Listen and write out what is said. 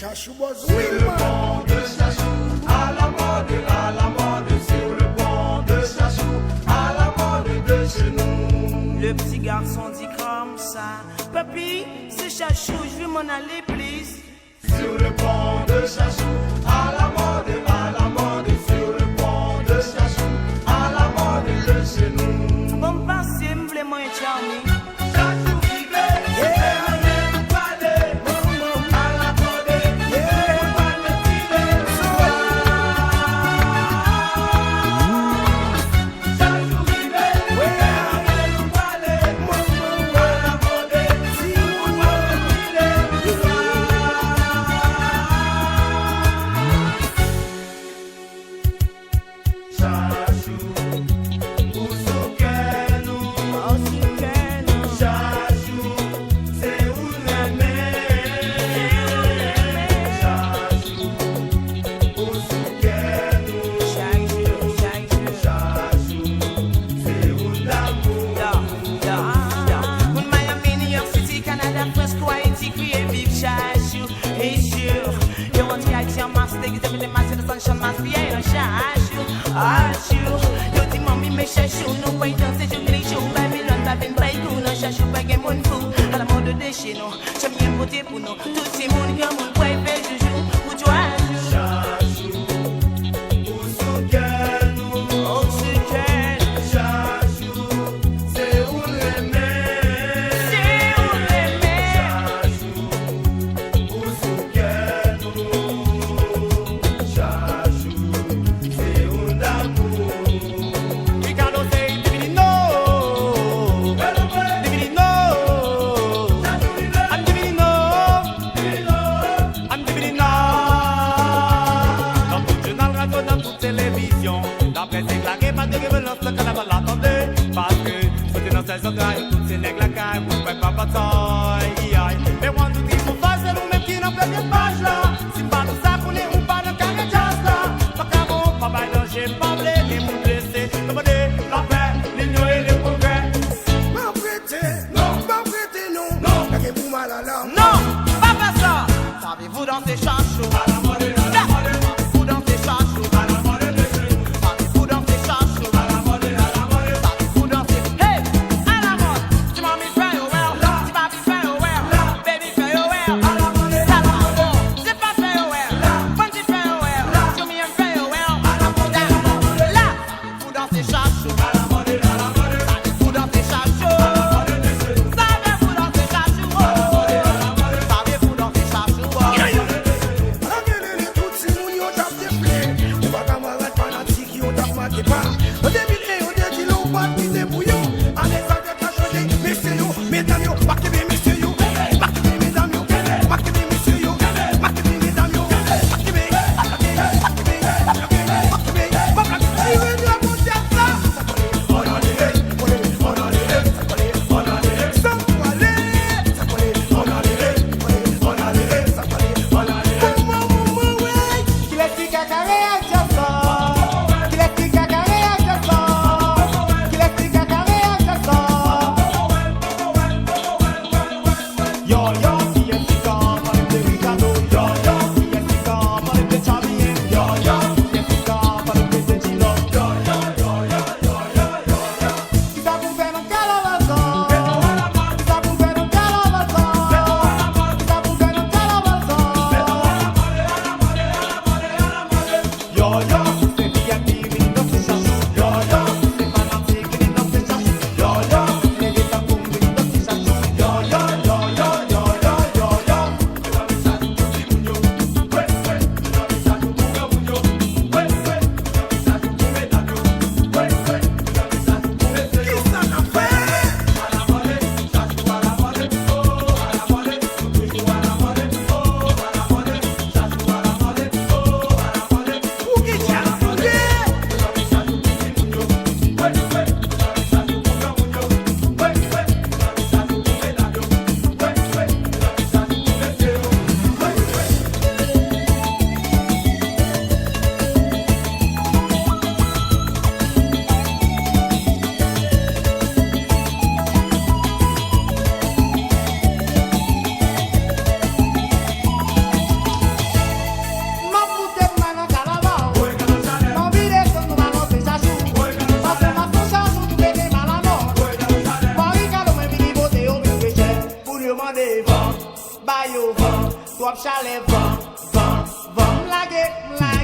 Chachou boss Sur le pont de Chachou, à la mode, sur le pont de Chachou, à la mode de chez nous. Le petit garçon dit comme ça, papi, c'est Chachou, je veux m'en aller, please. Sur le pont de Chachou, à la mode, sur le pont de Chachou, à la mode de chez nous. Bon, passez, m'vle moi charmé. Chachou qui veut, Chachou, nous voyons danser sur les jours. Babylone, pas bien play, nous n'en chachou pas gain mon fou. À la mode de chez nous, j'aime bien voter pour nous. Tout ces monde comme on pouvait faire joujou, ou toi. Chachou, ou soukenou, Oh, c'est Chachou, c'est où l'aimer. c'est où l'aimer. Chachou, ou soukenou, Chachou, c'est où l'amour. Parce que c'était dans ces oreilles, toutes ces nègres la caille, vous pouvez pas bataille. Mais on nous dit pour faire, c'est nous-mêmes qui n'en faisons pas là. Si pas tout ça, qu'on est ou pas dans carré jazz là. Pas qu'à bon, pas bail danger, pas blé, les mouns blessés. Demandez la paix, l'union et le progrès. Pas prêté, non. Y'a qu'un pour mal à l'âme. Non, pas faire ça. Savez-vous danser chachou? À la mode, Vous dansez chachou? à la mode de chez nous. Savez-vous danser chachou? À la mode, Savez-vous danser? Hey, à la mode. Tu m'as mis farewell, tu m'as mis farewell, baby farewell. à la mode, À la mode, c'est pas farewell, quand tu farewell, tu m'y un farewell. Là, vous dansez chachou? à la mode, Savez-vous danser chachou? Savez-vous danser chachou? Savez-vous danser chachou? vent, bayo vent, trop chalet vent, vent, vent, m'lage, m'lage.